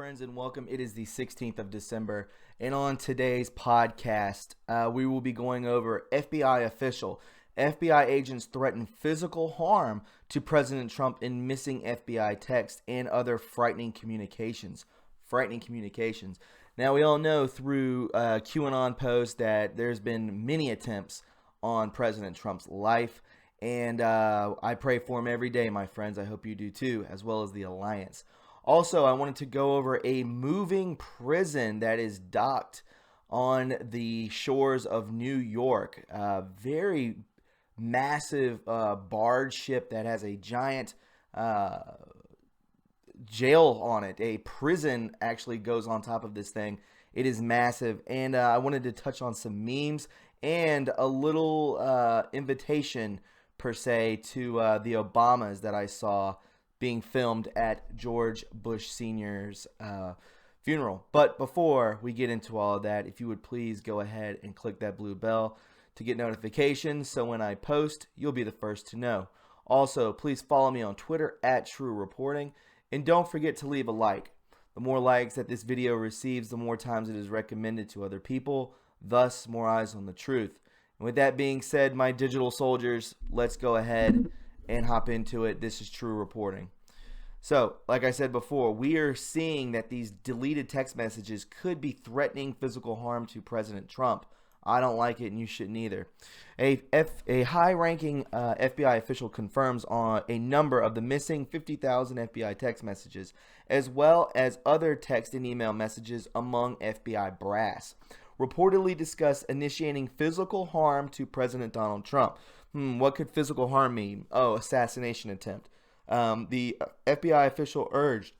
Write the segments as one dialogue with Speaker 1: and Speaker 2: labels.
Speaker 1: friends, and welcome. It is the 16th of December, and on today's podcast, we will be going over FBI official. FBI agents threaten physical harm to President Trump in missing FBI text and other frightening communications. Now, we all know through QAnon posts that there's been many attempts on President Trump's life, and I pray for him every day, my friends. I hope you do too, as well as the Alliance. Also, I wanted to go over a moving prison that is docked on the shores of New York. Very massive barge ship that has a giant jail on it. A prison actually goes on top of this thing. It is massive. And I wanted to touch on some memes and a little invitation, per se, to the Obamas that I saw being filmed at George Bush Sr.'s funeral. But before we get into all of that, if you would please go ahead and click that blue bell to get notifications, so when I post, you'll be the first to know. Also, please follow me on Twitter at True Reporting, and don't forget to leave a like. The more likes that this video receives, the more times it is recommended to other people, thus more eyes on the truth. And with that being said, my digital soldiers, let's go ahead and hop into it. This is True Reporting. So, like I said before, we are seeing that these deleted text messages could be threatening physical harm to President Trump. I don't like it, and you shouldn't either. A high-ranking FBI official confirms on a number of the missing 50,000 FBI text messages, as well as other text and email messages among FBI brass, reportedly discuss initiating physical harm to President Donald Trump. What could physical harm mean? Oh, assassination attempt. The FBI official urged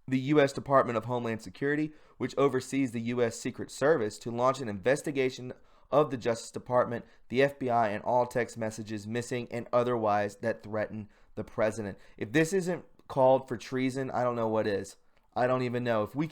Speaker 1: the U.S. Department of Homeland Security, which oversees the U.S. Secret Service, to launch an investigation of the Justice Department, the FBI, and all text messages missing and otherwise that threaten the president. If this isn't called for treason, I don't know what is. I don't even know. If you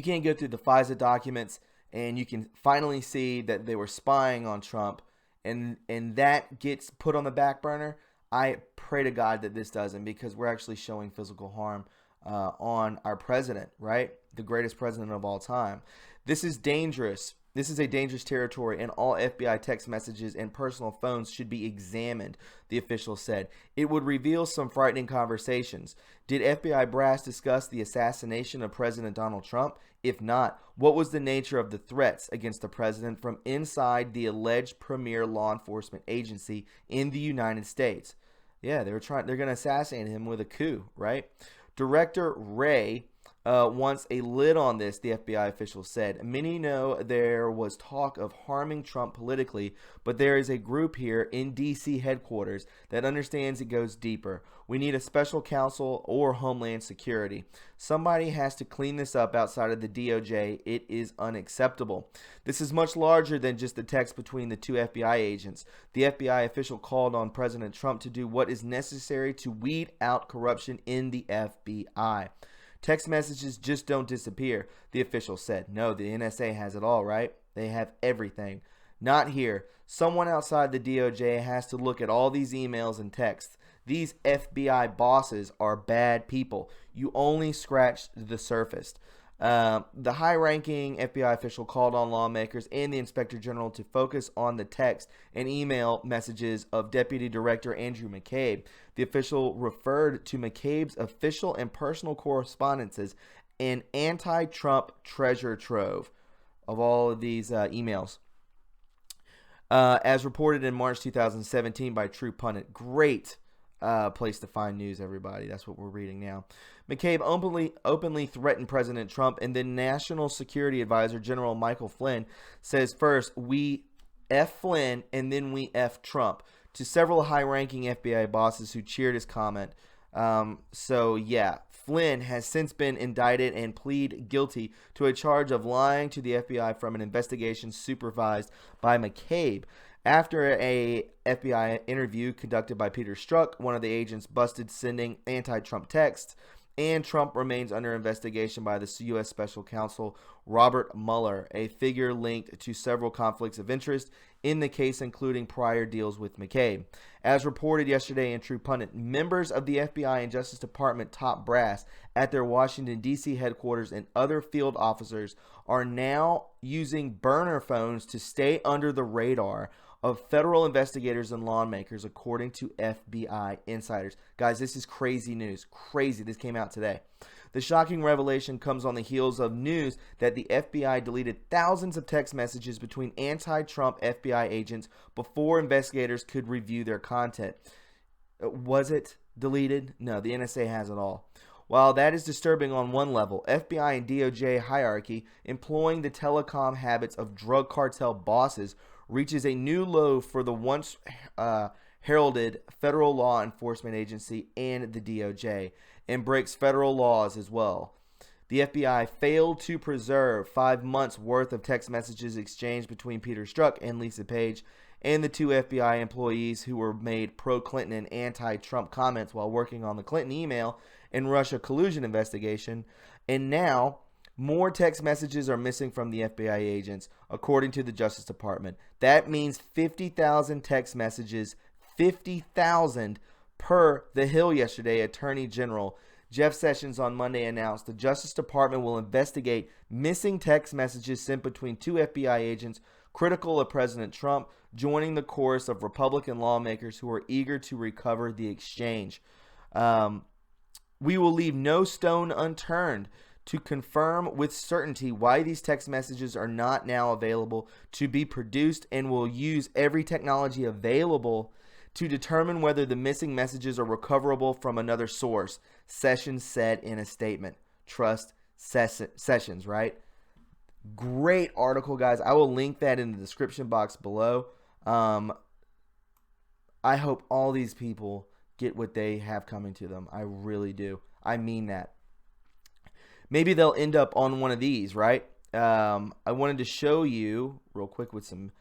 Speaker 1: can't go through the FISA documents and you can finally see that they were spying on Trump, and that gets put on the back burner, I pray to God that this doesn't, because we're actually showing physical harm on our president, right? The greatest president of all time. This is dangerous. This is a dangerous territory, and all FBI text messages and personal phones should be examined, the official said. It would reveal some frightening conversations. Did FBI brass discuss the assassination of President Donald Trump? If not, what was the nature of the threats against the president from inside the alleged premier law enforcement agency in the United States? Yeah, they're going to assassinate him with a coup, right? Director Wray wants a lid on this, the FBI official said. Many know there was talk of harming Trump politically, but there is a group here in D.C. headquarters that understands it goes deeper. We need a special counsel or Homeland Security. Somebody has to clean this up outside of the DOJ. It is unacceptable. This is much larger than just the text between the two FBI agents. The FBI official called on President Trump to do what is necessary to weed out corruption in the FBI. Text messages just don't disappear, the official said. No, the NSA has it all, right? They have everything. Not here. Someone outside the DOJ has to look at all these emails and texts. These FBI bosses are bad people. You only scratched the surface. The high-ranking FBI official called on lawmakers and the Inspector General to focus on the text and email messages of Deputy Director Andrew McCabe. The official referred to McCabe's official and personal correspondences, an anti-Trump treasure trove of all of these emails. As reported in March 2017 by True Pundit. Great place to find news, everybody. That's what we're reading now. McCabe openly threatened President Trump, and then National Security Advisor General Michael Flynn says, first, we F Flynn, and then we F Trump, to several high-ranking FBI bosses who cheered his comment. So, yeah, Flynn has since been indicted and plead guilty to a charge of lying to the FBI from an investigation supervised by McCabe. After a FBI interview conducted by Peter Strzok, one of the agents busted sending anti-Trump texts And Trump remains under investigation by the U.S. Special Counsel Robert Mueller, a figure linked to several conflicts of interest in the case, including prior deals with McCabe. As reported yesterday in True Pundit, members of the FBI and Justice Department top brass at their Washington, D.C. headquarters and other field officers are now using burner phones to stay under the radar of federal investigators and lawmakers, according to FBI insiders. Guys, this is crazy news. Crazy. This came out today. The shocking revelation comes on the heels of news that the FBI deleted thousands of text messages between anti-Trump FBI agents before investigators could review their content. Was it deleted? No, the NSA has it all. While that is disturbing on one level, FBI and DOJ hierarchy employing the telecom habits of drug cartel bosses reaches a new low for the once heralded federal law enforcement agency and the DOJ, and breaks federal laws as well. The FBI failed to preserve 5 months' worth of text messages exchanged between Peter Strzok and Lisa Page, and the 2 FBI employees who were made pro-Clinton and anti-Trump comments while working on the Clinton email and Russia collusion investigation. And now, more text messages are missing from the FBI agents, according to the Justice Department. That means 50,000 text messages, 50,000 per The Hill yesterday. Attorney General Jeff Sessions on Monday announced the Justice Department will investigate missing text messages sent between 2 FBI agents critical of President Trump, joining the chorus of Republican lawmakers who are eager to recover the exchange. We will leave no stone unturned to confirm with certainty why these text messages are not now available to be produced, and will use every technology available to determine whether the missing messages are recoverable from another source, Sessions said in a statement. Trust Sessions, right? Great article, guys. I will link that in the description box below. I hope all these people get what they have coming to them. I really do. I mean that. Maybe they'll end up on one of these, right? I wanted to show you real quick with some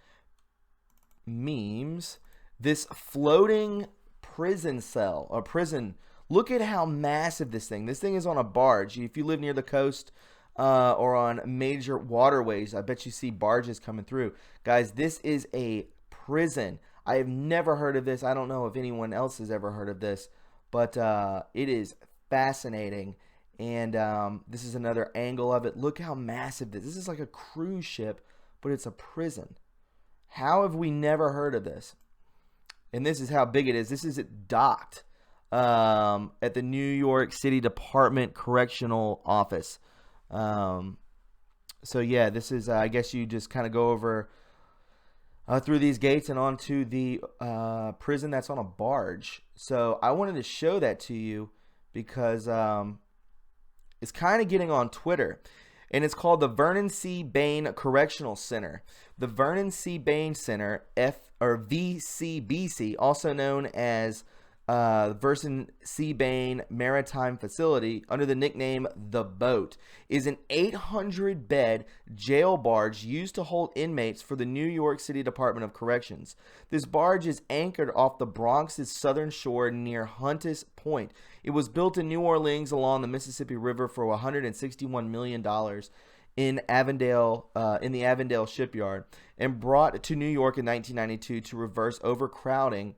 Speaker 1: memes this floating prison cell or prison. Look at how massive this thing is on a barge. If you live near the coast or on major waterways, I bet you see barges coming through. Guys, this is a prison. I have never heard of this. I don't know if anyone else has ever heard of this, but it is fascinating. And this is another angle of it. Look how massive this is. This is like a cruise ship, but it's a prison. How have we never heard of this? And this is how big it is. This is docked at the New York City Department Correctional Office. So yeah, this is, I guess you just kind of go over through these gates and onto the prison that's on a barge. So I wanted to show that to you because it's kind of getting on Twitter. And it's called the Vernon C. Bain Correctional Center. The Vernon C. Bain Center, VCBC, also known as Vernon C. Bain Maritime Facility, under the nickname The Boat, is an 800-bed jail barge used to hold inmates for the New York City Department of Corrections. This barge is anchored off the Bronx's southern shore near Hunter's Point. It was built in New Orleans along the Mississippi River for $161 million in the Avondale shipyard, and brought to New York in 1992 to reduce overcrowding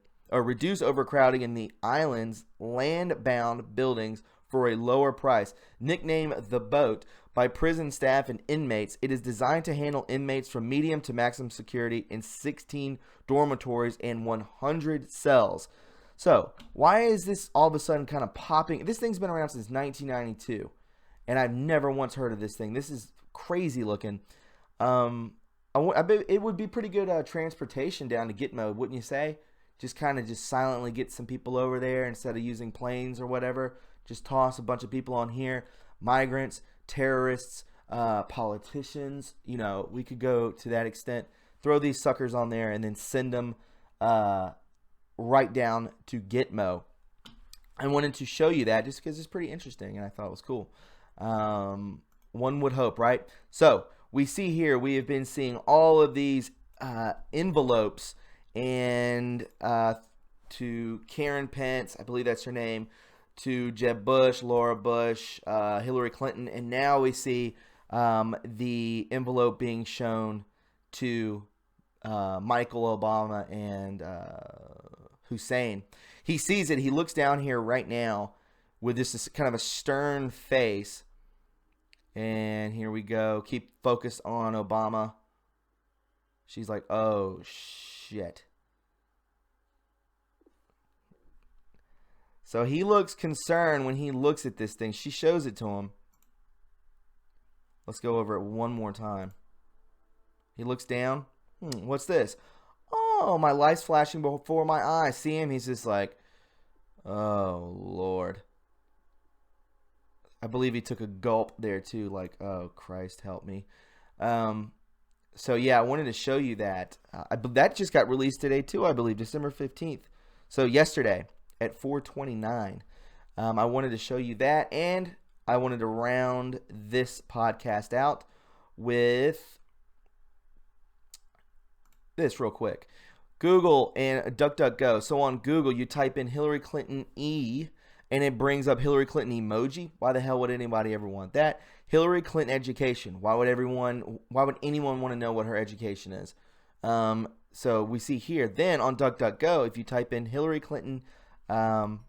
Speaker 1: in the island's land-bound buildings for a lower price. Nicknamed The Boat by prison staff and inmates, it is designed to handle inmates from medium to maximum security in 16 dormitories and 100 cells. So, why is this all of a sudden kind of popping? This thing's been around since 1992, and I've never once heard of this thing. This is crazy looking. I bet it would be pretty good transportation down to Gitmo, wouldn't you say? Just kind of just silently get some people over there instead of using planes or whatever. Just toss a bunch of people on here. Migrants, terrorists, politicians. You know, we could go to that extent. Throw these suckers on there and then send them right down to Gitmo. I wanted to show you that just because it's pretty interesting and I thought it was cool. One would hope, right? So we see here, we have been seeing all of these envelopes, and to Karen Pence, I believe that's her name, to Jeb Bush, Laura Bush, Hillary Clinton, and now we see the envelope being shown to Michael Obama and Hussein. He sees it. He looks down here right now with this kind of a stern face. And here we go. Keep focused on Obama. She's like, oh, shit. So he looks concerned when he looks at this thing. She shows it to him. Let's go over it one more time. He looks down. What's this? Oh, my life's flashing before my eyes. See him? He's just like, oh, Lord. I believe he took a gulp there, too. Like, oh, Christ, help me. So, yeah, I wanted to show you that. That just got released today, too, I believe, December 15th. So, yesterday at 4:29. I wanted to show you that, and I wanted to round this podcast out with this real quick. Google and DuckDuckGo. So, on Google, you type in Hillary Clinton E, and it brings up Hillary Clinton emoji. Why the hell would anybody ever want that? Hillary Clinton education. Why would anyone want to know what her education is? So we see here. Then on DuckDuckGo, if you type in Hillary Clinton EM,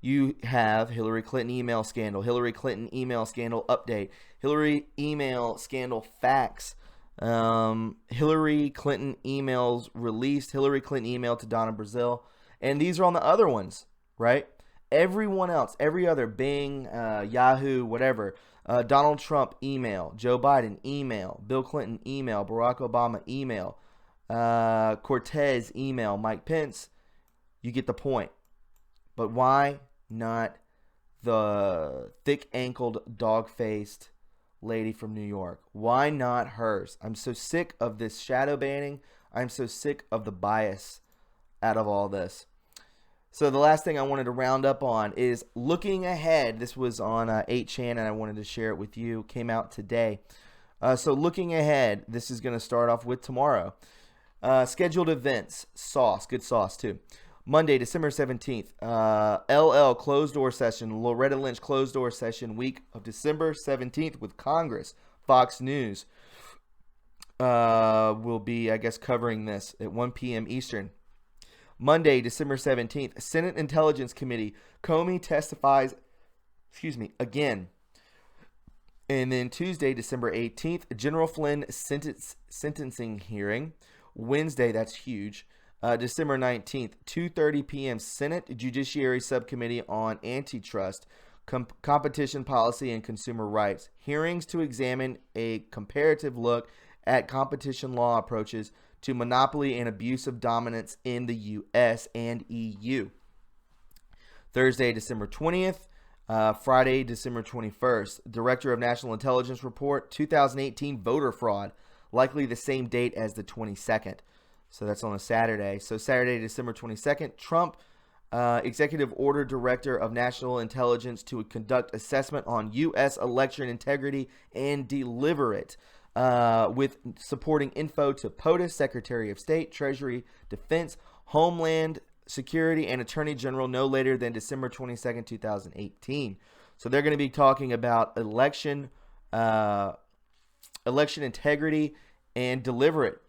Speaker 1: you have Hillary Clinton email scandal, Hillary Clinton email scandal update, Hillary email scandal facts, Hillary Clinton emails released, Hillary Clinton email to Donna Brazile. And these are on the other ones, right? Everyone else, every other, Bing, Yahoo, whatever, Donald Trump email, Joe Biden email, Bill Clinton email, Barack Obama email, Cortez email, Mike Pence. You get the point. But why not the thick-ankled, dog-faced lady from New York? Why not hers? I'm so sick of this shadow banning. I'm so sick of the bias out of all this. So the last thing I wanted to round up on is looking ahead. This was on 8chan, and I wanted to share it with you. Came out today. So looking ahead, this is going to start off with tomorrow. Scheduled events. Sauce. Good sauce, too. Monday, December 17th. LL closed-door session. Loretta Lynch closed-door session week of December 17th with Congress. Fox News will be, I guess, covering this at 1 p.m. Eastern. Monday, December 17th, Senate Intelligence Committee. Comey testifies, again. And then Tuesday, December 18th, General Flynn sentencing hearing. Wednesday, that's huge. December 19th, 2:30 p.m., Senate Judiciary Subcommittee on Antitrust, Competition Policy and Consumer Rights. Hearings to examine a comparative look at competition law approaches to monopoly and abuse of dominance in the U.S. and EU. Thursday, December 20th. Friday, December 21st. Director of National Intelligence Report, 2018 voter fraud. Likely the same date as the 22nd. So that's on a Saturday. So Saturday, December 22nd. Trump, Executive Order Director of National Intelligence to conduct assessment on U.S. election integrity and deliver it. With supporting info to POTUS, Secretary of State, Treasury, Defense, Homeland Security, and Attorney General no later than December 22nd, 2018. So they're going to be talking about election integrity and deliver it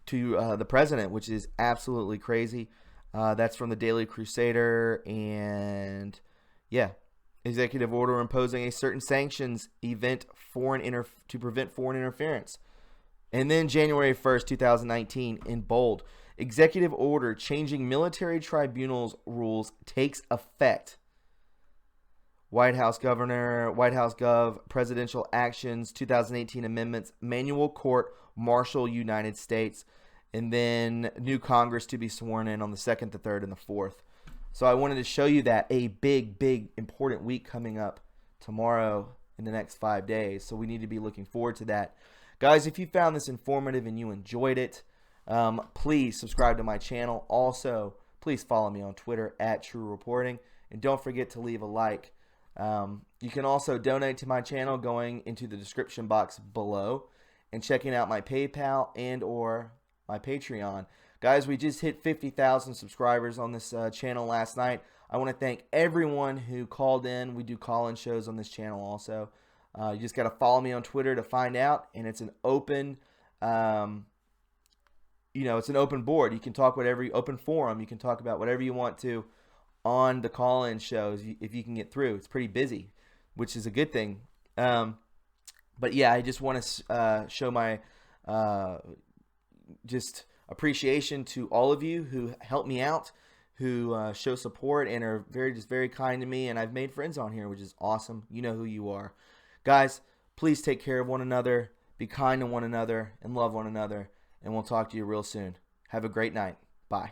Speaker 1: to the president, which is absolutely crazy. That's from the Daily Crusader, and yeah. Executive order imposing a certain sanctions event to prevent foreign interference. And then January 1st, 2019, in bold, executive order changing military tribunals rules takes effect. White House Governor, White House Gov, Presidential Actions, 2018 Amendments, Manual Court, Marshal, United States. And then new Congress to be sworn in on the 2nd, the 3rd, and the 4th. So I wanted to show you that a big, big, important week coming up tomorrow in the next 5 days. So we need to be looking forward to that. Guys, if you found this informative and you enjoyed it, please subscribe to my channel. Also, please follow me on Twitter at True Reporting. And don't forget to leave a like. You can also donate to my channel going into the description box below and checking out my PayPal and or my Patreon. Guys, we just hit 50,000 subscribers on this channel last night. I want to thank everyone who called in. We do call-in shows on this channel also. You just got to follow me on Twitter to find out, and it's an open, it's an open board. You can talk whatever, open forum. You can talk about whatever you want to on the call-in shows if you can get through. It's pretty busy, which is a good thing. But yeah, I just want to show my just appreciation to all of you who help me out, who show support and are very kind to me, and I've made friends on here, which is awesome. You know who you are. Guys, please take care of one another, be kind to one another, and love one another, and we'll talk to you real soon. Have a great night. Bye.